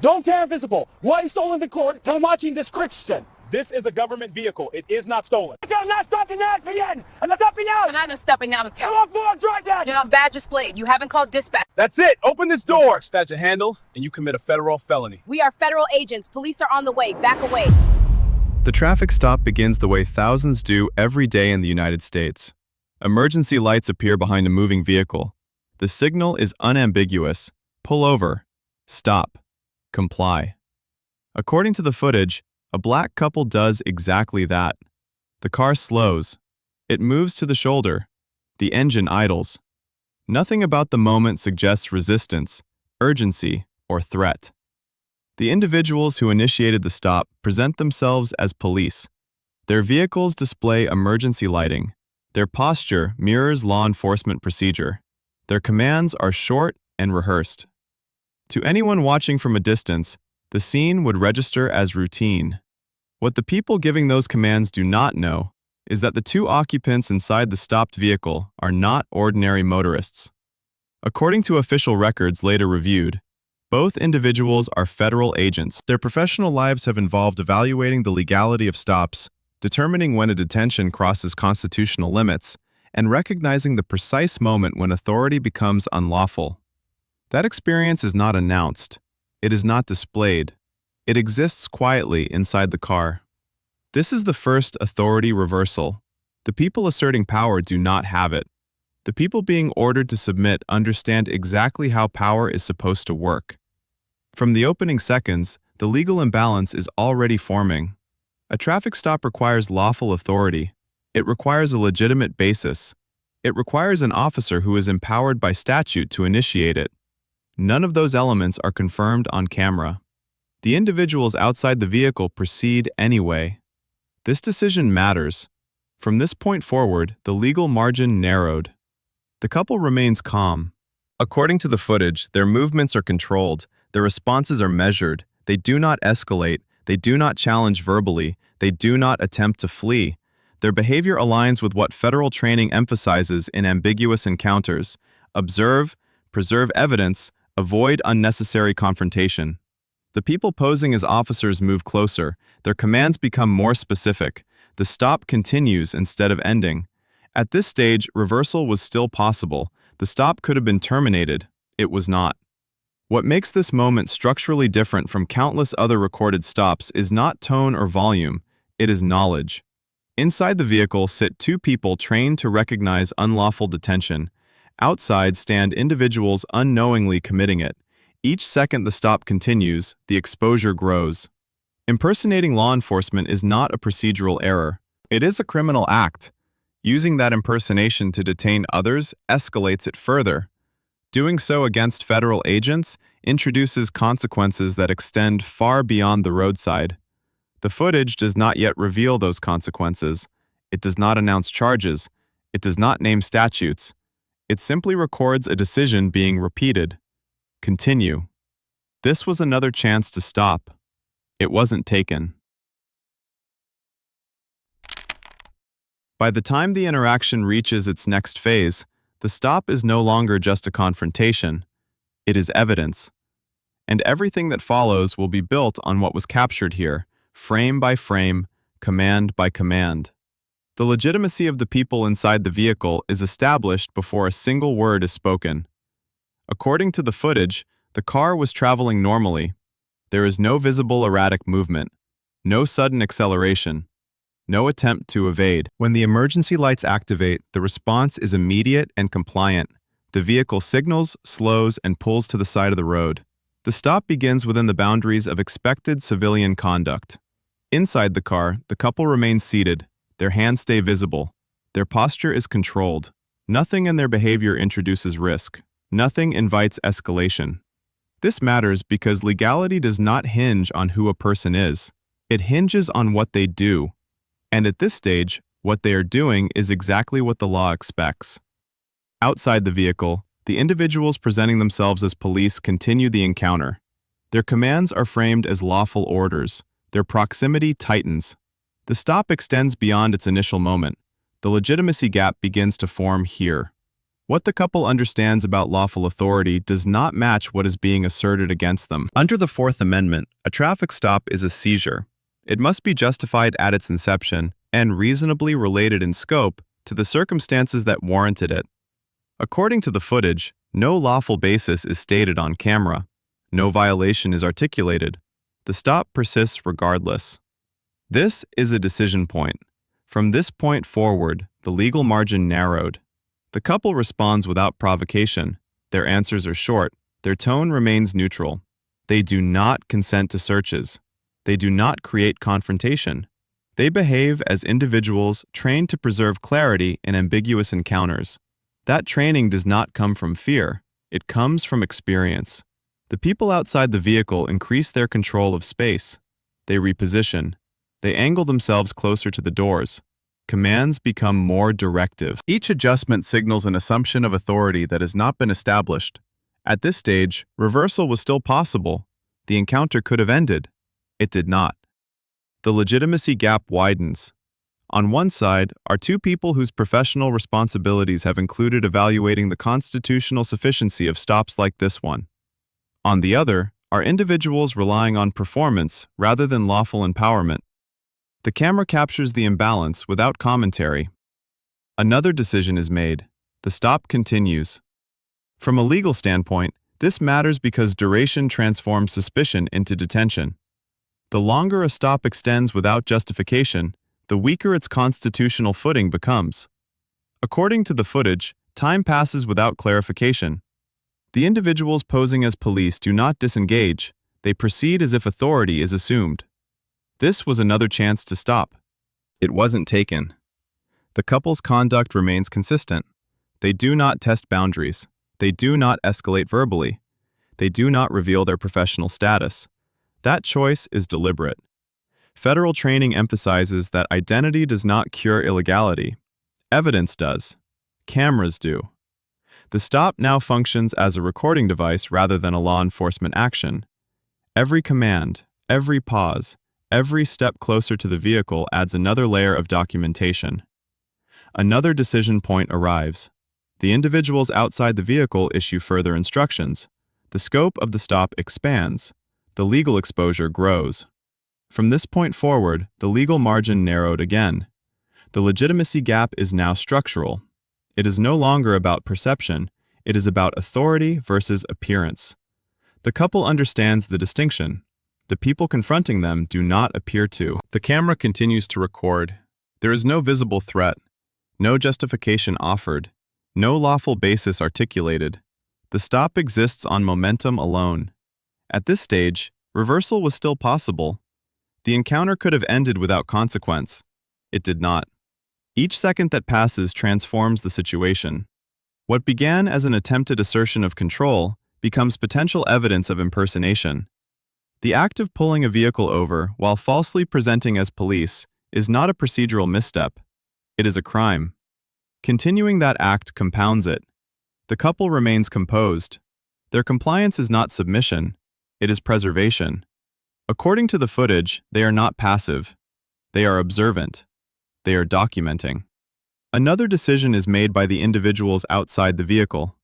Don't tear invisible. Why you stolen the court? I'm watching this Christian. This is a government vehicle. It is not stolen. I'm not stopping that again. I'm not stopping out. I'm not stopping now. Come on, board, drive that. You're on badge displayed. You haven't called dispatch. That's it. Open this door. Dispatch a handle, and you commit a federal felony. We are federal agents. Police are on the way. Back away. The traffic stop begins the way thousands do every day in the United States. Emergency lights appear behind a moving vehicle. The signal is unambiguous. Pull over. Stop. Comply. According to the footage, a black couple does exactly that. The car slows. It moves to the shoulder. The engine idles. Nothing about the moment suggests resistance, urgency, or threat. The individuals who initiated the stop present themselves as police. Their vehicles display emergency lighting. Their posture mirrors law enforcement procedure. Their commands are short and rehearsed. To anyone watching from a distance, the scene would register as routine. What the people giving those commands do not know is that the two occupants inside the stopped vehicle are not ordinary motorists. According to official records later reviewed, both individuals are federal agents. Their professional lives have involved evaluating the legality of stops, determining when a detention crosses constitutional limits, and recognizing the precise moment when authority becomes unlawful. That experience is not announced. It is not displayed. It exists quietly inside the car. This is the first authority reversal. The people asserting power do not have it. The people being ordered to submit understand exactly how power is supposed to work. From the opening seconds, the legal imbalance is already forming. A traffic stop requires lawful authority. It requires a legitimate basis. It requires an officer who is empowered by statute to initiate it. None of those elements are confirmed on camera. The individuals outside the vehicle proceed anyway. This decision matters. From this point forward, the legal margin narrowed. The couple remains calm. According to the footage, their movements are controlled, their responses are measured, they do not escalate, they do not challenge verbally, they do not attempt to flee. Their behavior aligns with what federal training emphasizes in ambiguous encounters: observe, preserve evidence, avoid unnecessary confrontation. The people posing as officers move closer, their commands become more specific. The stop continues instead of ending. At this stage, reversal was still possible. The stop could have been terminated. It was not. What makes this moment structurally different from countless other recorded stops is not tone or volume, it is knowledge. Inside the vehicle sit two people trained to recognize unlawful detention. Outside stand individuals unknowingly committing it. Each second the stop continues, the exposure grows. Impersonating law enforcement is not a procedural error. It is a criminal act. Using that impersonation to detain others escalates it further. Doing so against federal agents introduces consequences that extend far beyond the roadside. The footage does not yet reveal those consequences. It does not announce charges. It does not name statutes. It simply records a decision being repeated. Continue. This was another chance to stop. It wasn't taken. By the time the interaction reaches its next phase, the stop is no longer just a confrontation. It is evidence. And everything that follows will be built on what was captured here, frame by frame, command by command. The legitimacy of the people inside the vehicle is established before a single word is spoken. According to the footage, the car was traveling normally. There is no visible erratic movement, no sudden acceleration, no attempt to evade. When the emergency lights activate, the response is immediate and compliant. The vehicle signals, slows, and pulls to the side of the road. The stop begins within the boundaries of expected civilian conduct. Inside the car, the couple remains seated. Their hands stay visible. Their posture is controlled. Nothing in their behavior introduces risk. Nothing invites escalation. This matters because legality does not hinge on who a person is. It hinges on what they do. And at this stage, what they are doing is exactly what the law expects. Outside the vehicle, the individuals presenting themselves as police continue the encounter. Their commands are framed as lawful orders. Their proximity tightens. The stop extends beyond its initial moment. The legitimacy gap begins to form here. What the couple understands about lawful authority does not match what is being asserted against them. Under the Fourth Amendment, a traffic stop is a seizure. It must be justified at its inception and reasonably related in scope to the circumstances that warranted it. According to the footage, no lawful basis is stated on camera. No violation is articulated. The stop persists regardless. This is a decision point. From this point forward, the legal margin narrowed. The couple responds without provocation. Their answers are short. Their tone remains neutral. They do not consent to searches. They do not create confrontation. They behave as individuals trained to preserve clarity in ambiguous encounters. That training does not come from fear. It comes from experience. The people outside the vehicle increase their control of space. They reposition. They angle themselves closer to the doors. Commands become more directive. Each adjustment signals an assumption of authority that has not been established. At this stage, reversal was still possible. The encounter could have ended. It did not. The legitimacy gap widens. On one side are two people whose professional responsibilities have included evaluating the constitutional sufficiency of stops like this one. On the other are individuals relying on performance rather than lawful empowerment. The camera captures the imbalance without commentary. Another decision is made. The stop continues. From a legal standpoint, this matters because duration transforms suspicion into detention. The longer a stop extends without justification, the weaker its constitutional footing becomes. According to the footage, time passes without clarification. The individuals posing as police do not disengage. They proceed as if authority is assumed. This was another chance to stop. It wasn't taken. The couple's conduct remains consistent. They do not test boundaries. They do not escalate verbally. They do not reveal their professional status. That choice is deliberate. Federal training emphasizes that identity does not cure illegality. Evidence does. Cameras do. The stop now functions as a recording device rather than a law enforcement action. Every command, every pause, every step closer to the vehicle adds another layer of documentation. Another decision point arrives. The individuals outside the vehicle issue further instructions. The scope of the stop expands. The legal exposure grows. From this point forward, the legal margin narrowed again. The legitimacy gap is now structural. It is no longer about perception. It is about authority versus appearance. The couple understands the distinction. The people confronting them do not appear to. The camera continues to record. There is no visible threat, no justification offered, no lawful basis articulated. The stop exists on momentum alone. At this stage, reversal was still possible. The encounter could have ended without consequence. It did not. Each second that passes transforms the situation. What began as an attempted assertion of control becomes potential evidence of impersonation. The act of pulling a vehicle over while falsely presenting as police is not a procedural misstep. It is a crime. Continuing that act compounds it. The couple remains composed. Their compliance is not submission. It is preservation. According to the footage, they are not passive. They are observant. They are documenting. Another decision is made by the individuals outside the vehicle.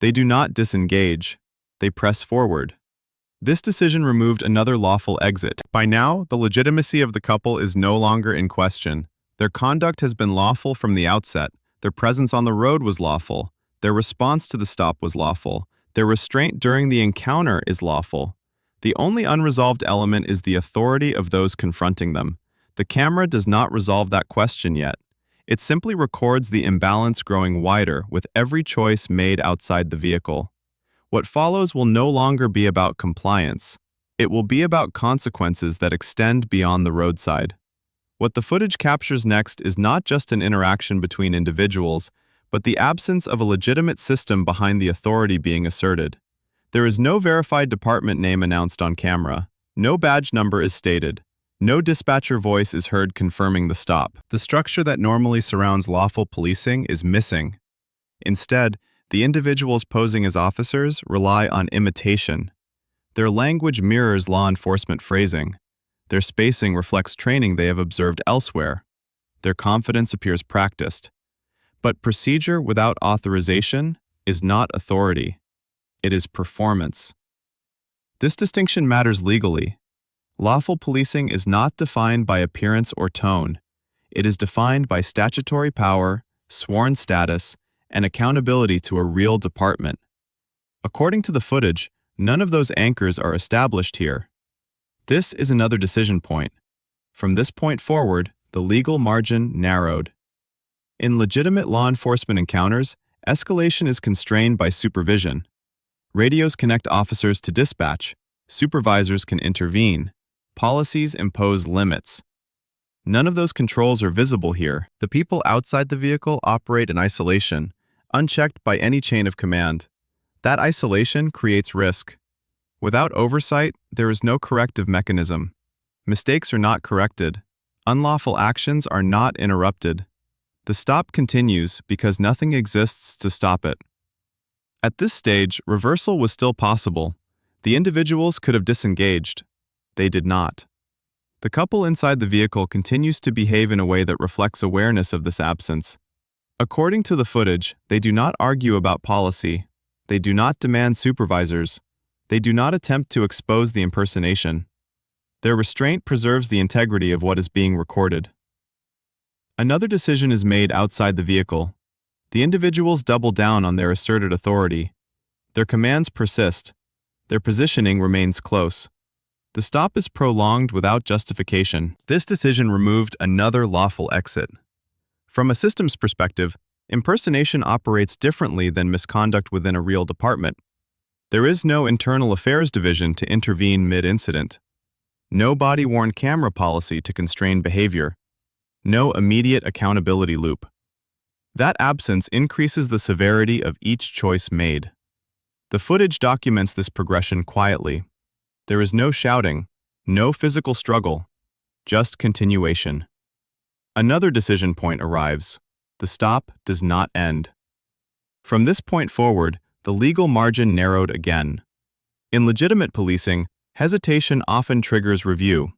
They do not disengage. They press forward. This decision removed another lawful exit. By now, the legitimacy of the couple is no longer in question. Their conduct has been lawful from the outset. Their presence on the road was lawful. Their response to the stop was lawful. Their restraint during the encounter is lawful. The only unresolved element is the authority of those confronting them. The camera does not resolve that question yet. It simply records the imbalance growing wider with every choice made outside the vehicle. What follows will no longer be about compliance. It will be about consequences that extend beyond the roadside. What the footage captures next is not just an interaction between individuals, but the absence of a legitimate system behind the authority being asserted. There is no verified department name announced on camera. No badge number is stated. No dispatcher voice is heard confirming the stop. The structure that normally surrounds lawful policing is missing. Instead, the individuals posing as officers rely on imitation. Their language mirrors law enforcement phrasing. Their spacing reflects training they have observed elsewhere. Their confidence appears practiced. But procedure without authorization is not authority. It is performance. This distinction matters legally. Lawful policing is not defined by appearance or tone. It is defined by statutory power, sworn status, and accountability to a real department. According to the footage, none of those anchors are established here. This is another decision point. From this point forward, the legal margin narrowed. In legitimate law enforcement encounters, escalation is constrained by supervision. Radios connect officers to dispatch, supervisors can intervene, policies impose limits. None of those controls are visible here. The people outside the vehicle operate in isolation, unchecked by any chain of command. That isolation creates risk. Without oversight, there is no corrective mechanism. Mistakes are not corrected. Unlawful actions are not interrupted. The stop continues because nothing exists to stop it. At this stage, reversal was still possible. The individuals could have disengaged. They did not. The couple inside the vehicle continues to behave in a way that reflects awareness of this absence. According to the footage, they do not argue about policy. They do not demand supervisors. They do not attempt to expose the impersonation. Their restraint preserves the integrity of what is being recorded. Another decision is made outside the vehicle. The individuals double down on their asserted authority. Their commands persist. Their positioning remains close. The stop is prolonged without justification. This decision removed another lawful exit. From a systems perspective, impersonation operates differently than misconduct within a real department. There is no internal affairs division to intervene mid-incident. No body-worn camera policy to constrain behavior. No immediate accountability loop. That absence increases the severity of each choice made. The footage documents this progression quietly. There is no shouting, no physical struggle, just continuation. Another decision point arrives. The stop does not end. From this point forward, the legal margin narrowed again. In legitimate policing, hesitation often triggers review.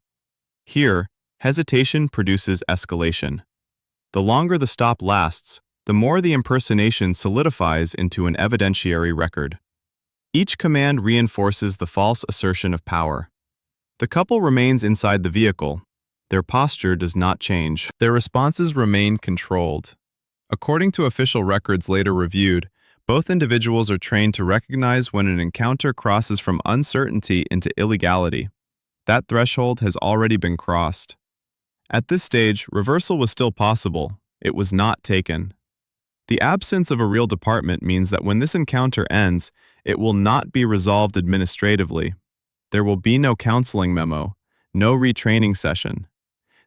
Here, hesitation produces escalation. The longer the stop lasts, the more the impersonation solidifies into an evidentiary record. Each command reinforces the false assertion of power. The couple remains inside the vehicle. Their posture does not change. Their responses remain controlled. According to official records later reviewed, both individuals are trained to recognize when an encounter crosses from uncertainty into illegality. That threshold has already been crossed. At this stage, reversal was still possible. It was not taken. The absence of a real department means that when this encounter ends, it will not be resolved administratively. There will be no counseling memo, no retraining session.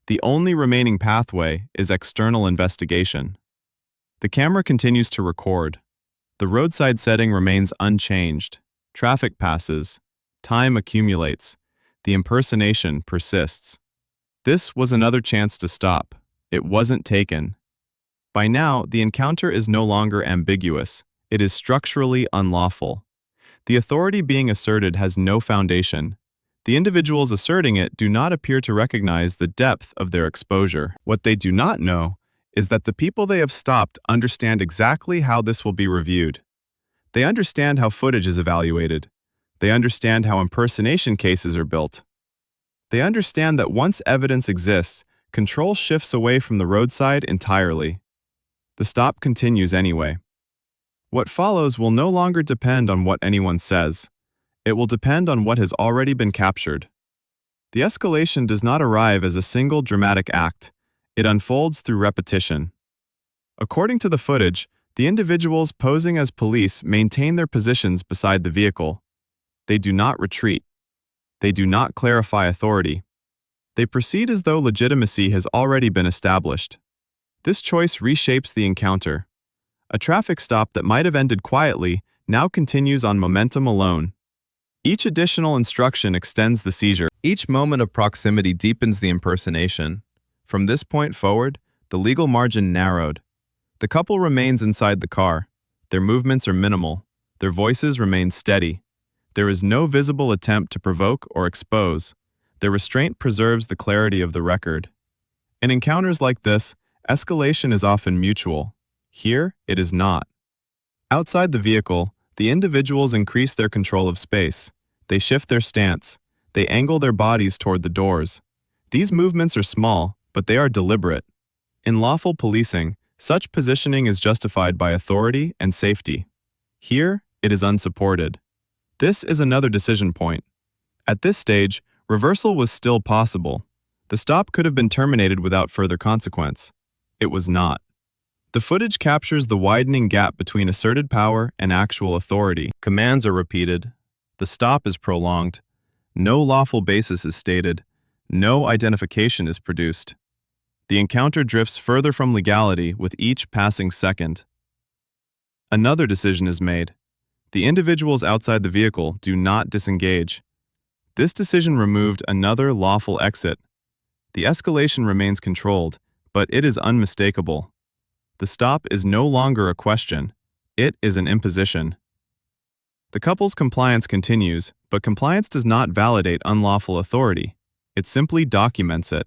The only remaining pathway is external investigation. The camera continues to record. The roadside setting remains unchanged. Traffic passes. Time accumulates. The impersonation persists. This was another chance to stop. It wasn't taken. By now, the encounter is no longer ambiguous. It is structurally unlawful. The authority being asserted has no foundation. The individuals asserting it do not appear to recognize the depth of their exposure. What they do not know is that the people they have stopped understand exactly how this will be reviewed. They understand how footage is evaluated. They understand how impersonation cases are built. They understand that once evidence exists, control shifts away from the roadside entirely. The stop continues anyway. What follows will no longer depend on what anyone says. It will depend on what has already been captured. The escalation does not arrive as a single dramatic act. It unfolds through repetition. According to the footage, the individuals posing as police maintain their positions beside the vehicle. They do not retreat. They do not clarify authority. They proceed as though legitimacy has already been established. This choice reshapes the encounter. A traffic stop that might have ended quietly now continues on momentum alone. Each additional instruction extends the seizure. Each moment of proximity deepens the impersonation. From this point forward, the legal margin narrowed. The couple remains inside the car. Their movements are minimal. Their voices remain steady. There is no visible attempt to provoke or expose. Their restraint preserves the clarity of the record. In encounters like this, escalation is often mutual. Here, it is not. Outside the vehicle, the individuals increase their control of space. They shift their stance. They angle their bodies toward the doors. These movements are small, but they are deliberate. In lawful policing, such positioning is justified by authority and safety. Here, it is unsupported. This is another decision point. At this stage, reversal was still possible. The stop could have been terminated without further consequence. It was not. The footage captures the widening gap between asserted power and actual authority. Commands are repeated. The stop is prolonged. No lawful basis is stated. No identification is produced. The encounter drifts further from legality with each passing second. Another decision is made. The individuals outside the vehicle do not disengage. This decision removed another lawful exit. The escalation remains controlled, but it is unmistakable. The stop is no longer a question. It is an imposition. The couple's compliance continues, but compliance does not validate unlawful authority. It simply documents it.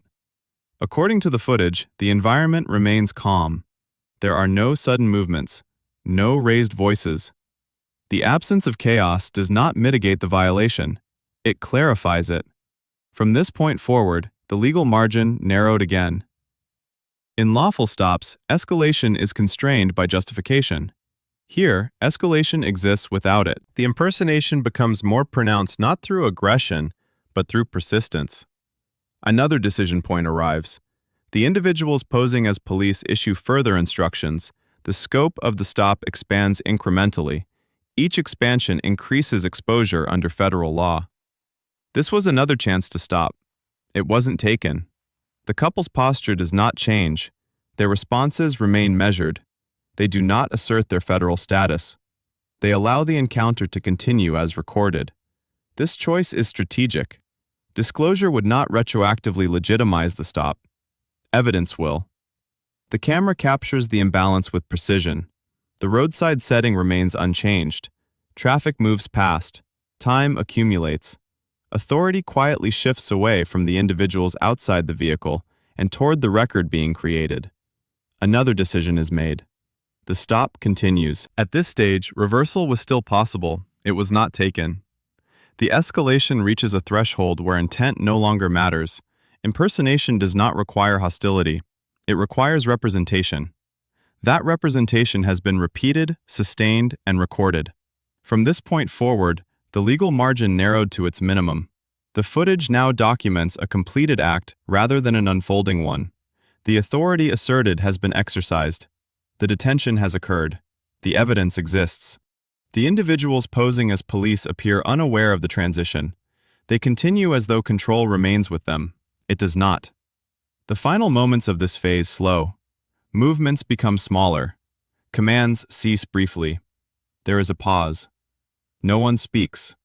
According to the footage, the environment remains calm. There are no sudden movements, no raised voices. The absence of chaos does not mitigate the violation. It clarifies it. From this point forward, the legal margin narrowed again. In lawful stops, escalation is constrained by justification. Here, escalation exists without it. The impersonation becomes more pronounced not through aggression, but through persistence. Another decision point arrives. The individuals posing as police issue further instructions. The scope of the stop expands incrementally. Each expansion increases exposure under federal law. This was another chance to stop. It wasn't taken. The couple's posture does not change. Their responses remain measured. They do not assert their federal status. They allow the encounter to continue as recorded. This choice is strategic. Disclosure would not retroactively legitimize the stop. Evidence will. The camera captures the imbalance with precision. The roadside setting remains unchanged. Traffic moves past. Time accumulates. Authority quietly shifts away from the individuals outside the vehicle and toward the record being created. Another decision is made. The stop continues. At this stage, reversal was still possible. It was not taken. The escalation reaches a threshold where intent no longer matters. Impersonation does not require hostility. It requires representation. That representation has been repeated, sustained, and recorded. From this point forward, the legal margin narrowed to its minimum. The footage now documents a completed act rather than an unfolding one. The authority asserted has been exercised. The detention has occurred. The evidence exists. The individuals posing as police appear unaware of the transition. They continue as though control remains with them. It does not. The final moments of this phase slow. Movements become smaller. Commands cease briefly. There is a pause. No one speaks.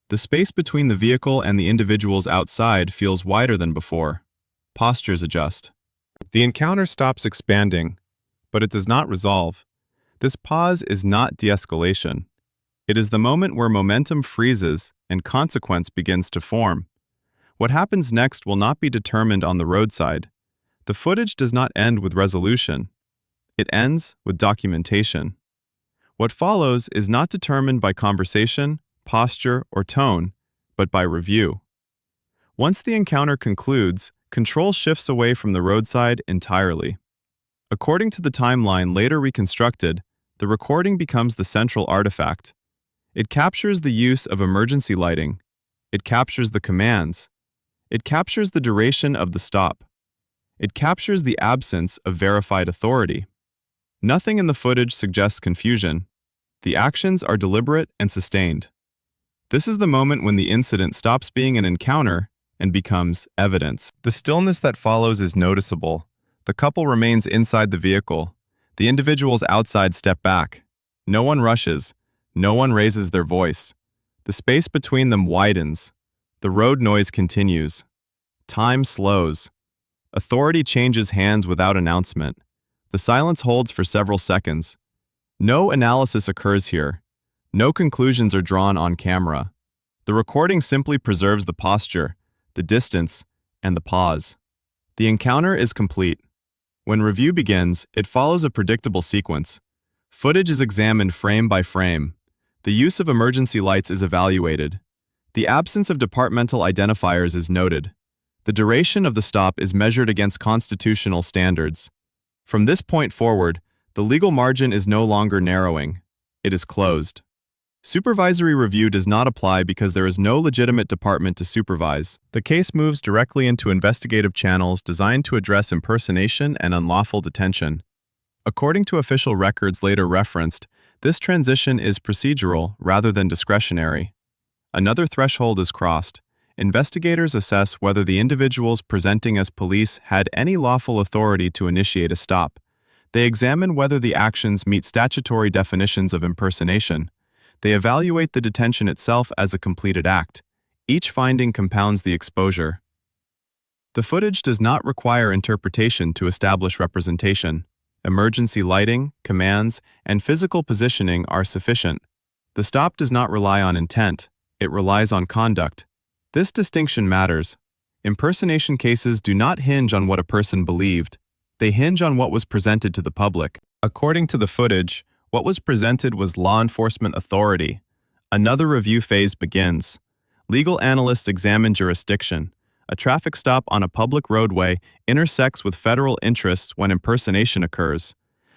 The space between the vehicle and the individuals outside feels wider than before. Postures adjust. The encounter stops expanding, but it does not resolve. This pause is not de-escalation. It is the moment where momentum freezes and consequence begins to form. What happens next will not be determined on the roadside. The footage does not end with resolution. It ends with documentation. What follows is not determined by conversation, posture, or tone, but by review. Once the encounter concludes, control shifts away from the roadside entirely. According to the timeline later reconstructed, the recording becomes the central artifact. It captures the use of emergency lighting. It captures the commands. It captures the duration of the stop. It captures the absence of verified authority. Nothing in the footage suggests confusion. The actions are deliberate and sustained. This is the moment when the incident stops being an encounter and becomes evidence. The stillness that follows is noticeable. The couple remains inside the vehicle. The individuals outside step back. No one rushes. No one raises their voice. The space between them widens. The road noise continues. Time slows. Authority changes hands without announcement. The silence holds for several seconds. No analysis occurs here. No conclusions are drawn on camera. The recording simply preserves the posture, the distance, and the pause. The encounter is complete. When review begins, it follows a predictable sequence. Footage is examined frame by frame. The use of emergency lights is evaluated. The absence of departmental identifiers is noted. The duration of the stop is measured against constitutional standards. From this point forward, the legal margin is no longer narrowing. It is closed. Supervisory review does not apply because there is no legitimate department to supervise. The case moves directly into investigative channels designed to address impersonation and unlawful detention. According to official records later referenced, this transition is procedural rather than discretionary. Another threshold is crossed. Investigators assess whether the individuals presenting as police had any lawful authority to initiate a stop. They examine whether the actions meet statutory definitions of impersonation. They evaluate the detention itself as a completed act. Each finding compounds the exposure. The footage does not require interpretation to establish representation. Emergency lighting, commands, and physical positioning are sufficient. The stop does not rely on intent, it relies on conduct. This distinction matters. Impersonation cases do not hinge on what a person believed. They hinge on what was presented to the public. According to the footage, what was presented was law enforcement authority. Another review phase begins. Legal analysts examine jurisdiction. A traffic stop on a public roadway intersects with federal interests when impersonation occurs.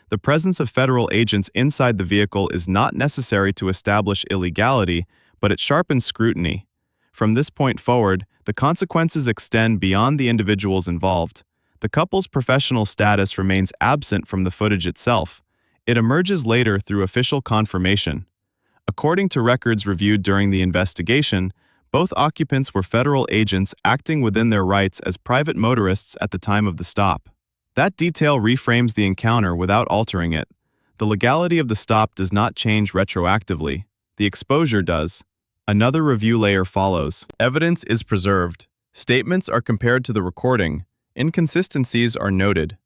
The presence of federal agents inside the vehicle is not necessary to establish illegality, but it sharpens scrutiny. From this point forward, the consequences extend beyond the individuals involved. The couple's professional status remains absent from the footage itself. It emerges later through official confirmation. According to records reviewed during the investigation, both occupants were federal agents acting within their rights as private motorists at the time of the stop. That detail reframes the encounter without altering it. The legality of the stop does not change retroactively. The exposure does. Another review layer follows. Evidence is preserved. Statements are compared to the recording. Inconsistencies are noted.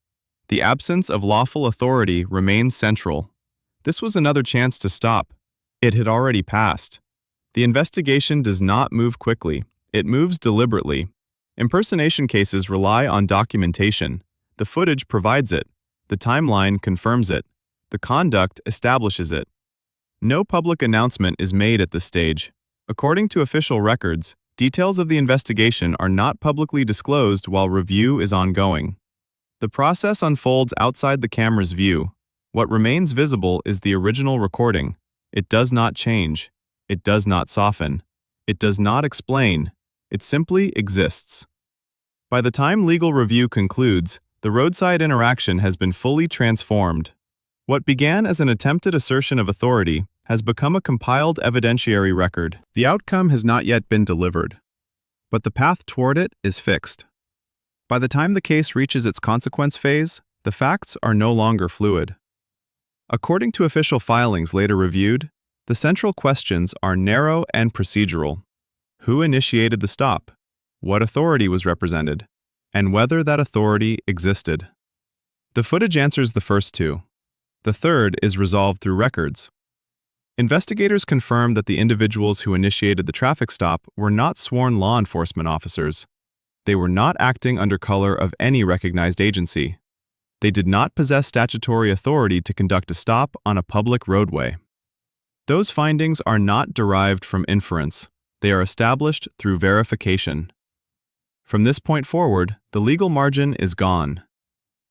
The absence of lawful authority remains central. This was another chance to stop. It had already passed. The investigation does not move quickly. It moves deliberately. Impersonation cases rely on documentation. The footage provides it. The timeline confirms it. The conduct establishes it. No public announcement is made at this stage. According to official records, details of the investigation are not publicly disclosed while review is ongoing. The process unfolds outside the camera's view. What remains visible is the original recording. It does not change. It does not soften. It does not explain. It simply exists. By the time legal review concludes, the roadside interaction has been fully transformed. What began as an attempted assertion of authority has become a compiled evidentiary record. The outcome has not yet been delivered, but the path toward it is fixed. By the time the case reaches its consequence phase, the facts are no longer fluid. According to official filings later reviewed, the central questions are narrow and procedural. Who initiated the stop? What authority was represented? And whether that authority existed. The footage answers the first two. The third is resolved through records. Investigators confirmed that the individuals who initiated the traffic stop were not sworn law enforcement officers. They were not acting under color of any recognized agency. They did not possess statutory authority to conduct a stop on a public roadway. Those findings are not derived from inference. They are established through verification. From this point forward, the legal margin is gone.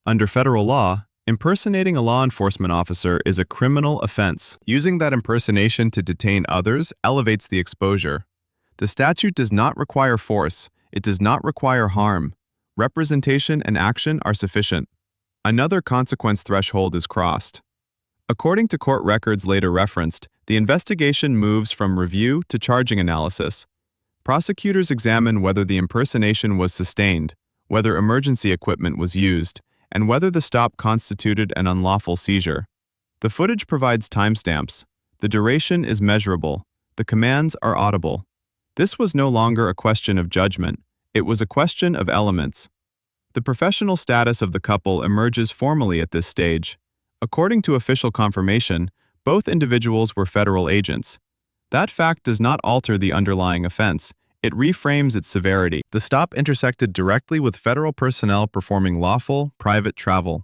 Under federal law, impersonating a law enforcement officer is a criminal offense. Using that impersonation to detain others elevates the exposure. The statute does not require force. It does not require harm. Representation and action are sufficient. Another consequence threshold is crossed. According to court records later referenced, the investigation moves from review to charging analysis. Prosecutors examine whether the impersonation was sustained, whether emergency equipment was used, and whether the stop constituted an unlawful seizure. The footage provides timestamps. The duration is measurable. The commands are audible. This was no longer a question of judgment. It was a question of elements. The professional status of the couple emerges formally at this stage. According to official confirmation, both individuals were federal agents. That fact does not alter the underlying offense. It reframes its severity. The stop intersected directly with federal personnel performing lawful, private travel.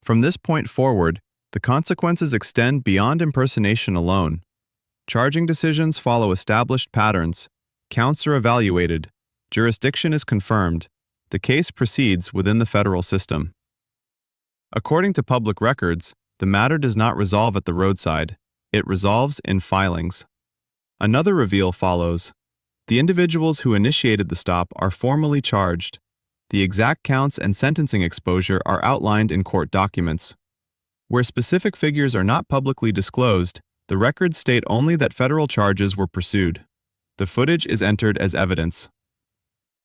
From this point forward, the consequences extend beyond impersonation alone. Charging decisions follow established patterns, counts are evaluated, jurisdiction is confirmed, the case proceeds within the federal system. According to public records, the matter does not resolve at the roadside, it resolves in filings. Another reveal follows. The individuals who initiated the stop are formally charged. The exact counts and sentencing exposure are outlined in court documents. Where specific figures are not publicly disclosed, the records state only that federal charges were pursued. The footage is entered as evidence.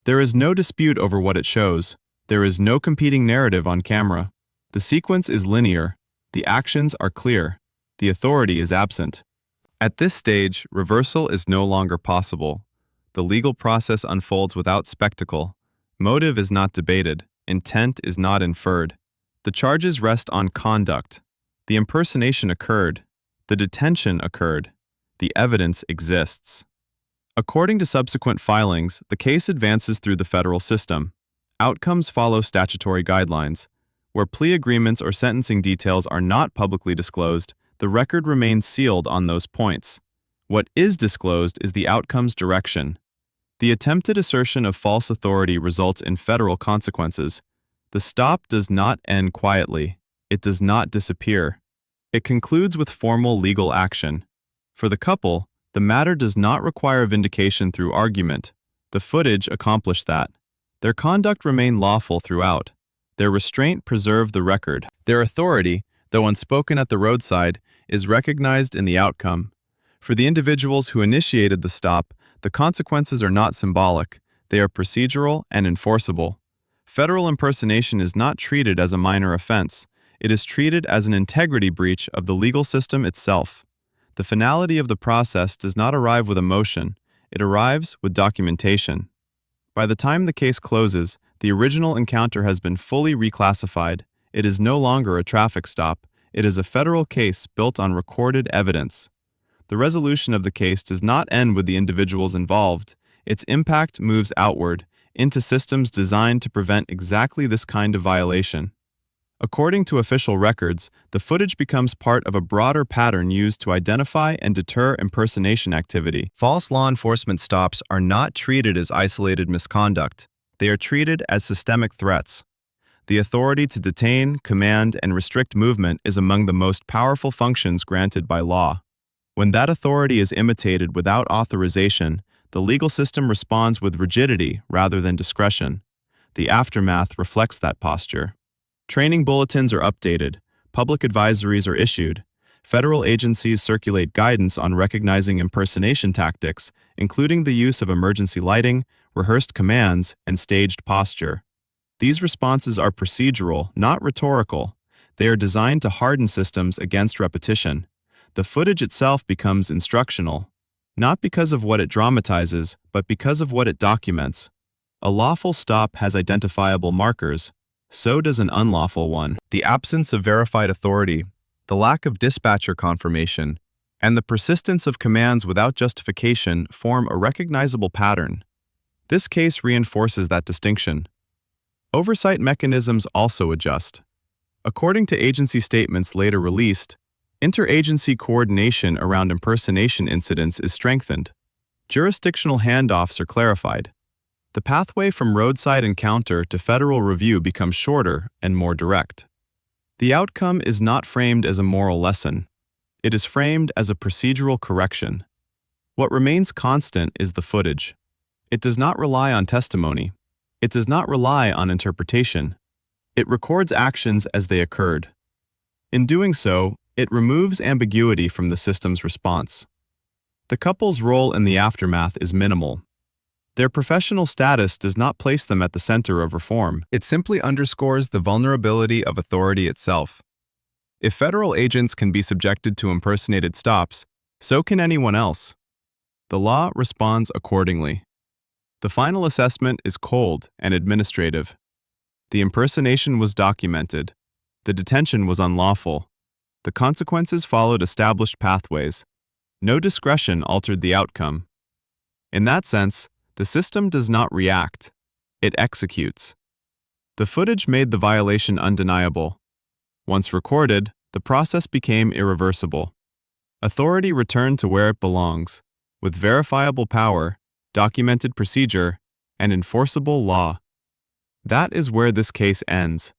There is no dispute over what it shows. There is no competing narrative on camera. The sequence is linear. The actions are clear. The authority is absent. At this stage, reversal is no longer possible. The legal process unfolds without spectacle. Motive is not debated. Intent is not inferred. The charges rest on conduct. The impersonation occurred. The detention occurred. The evidence exists. According to subsequent filings, the case advances through the federal system. Outcomes follow statutory guidelines. Where plea agreements or sentencing details are not publicly disclosed, the record remains sealed on those points. What is disclosed is the outcome's direction. The attempted assertion of false authority results in federal consequences. The stop does not end quietly. It does not disappear. It concludes with formal legal action. For the couple, the matter does not require vindication through argument. The footage accomplished that. Their conduct remained lawful throughout. Their restraint preserved the record. Their authority, though unspoken at the roadside, is recognized in the outcome. For the individuals who initiated the stop, the consequences are not symbolic. They are procedural and enforceable. Federal impersonation is not treated as a minor offense. It is treated as an integrity breach of the legal system itself. The finality of the process does not arrive with emotion. It arrives with documentation. By the time the case closes, the original encounter has been fully reclassified. It is no longer a traffic stop. It is a federal case built on recorded evidence. The resolution of the case does not end with the individuals involved. Its impact moves outward, into systems designed to prevent exactly this kind of violation. According to official records, the footage becomes part of a broader pattern used to identify and deter impersonation activity. False law enforcement stops are not treated as isolated misconduct. They are treated as systemic threats. The authority to detain, command, and restrict movement is among the most powerful functions granted by law. When that authority is imitated without authorization, the legal system responds with rigidity rather than discretion. The aftermath reflects that posture. Training bulletins are updated, public advisories are issued, federal agencies circulate guidance on recognizing impersonation tactics, including the use of emergency lighting, rehearsed commands, and staged posture. These responses are procedural, not rhetorical. They are designed to harden systems against repetition. The footage itself becomes instructional, not because of what it dramatizes, but because of what it documents. A lawful stop has identifiable markers. So does an unlawful one. The absence of verified authority, the lack of dispatcher confirmation, and the persistence of commands without justification form a recognizable pattern. This case reinforces that distinction. Oversight mechanisms also adjust. According to agency statements later released, interagency coordination around impersonation incidents is strengthened. Jurisdictional handoffs are clarified. The pathway from roadside encounter to federal review becomes shorter and more direct. The outcome is not framed as a moral lesson. It is framed as a procedural correction. What remains constant is the footage. It does not rely on testimony. It does not rely on interpretation. It records actions as they occurred. In doing so, it removes ambiguity from the system's response. The couple's role in the aftermath is minimal. Their professional status does not place them at the center of reform. It simply underscores the vulnerability of authority itself. If federal agents can be subjected to impersonated stops, so can anyone else. The law responds accordingly. The final assessment is cold and administrative. The impersonation was documented. The detention was unlawful. The consequences followed established pathways. No discretion altered the outcome. In that sense, The system does not react. It executes. The footage made the violation undeniable. Once recorded, the process became irreversible. Authority returned to where it belongs, with verifiable power, documented procedure, and enforceable law. That is where this case ends.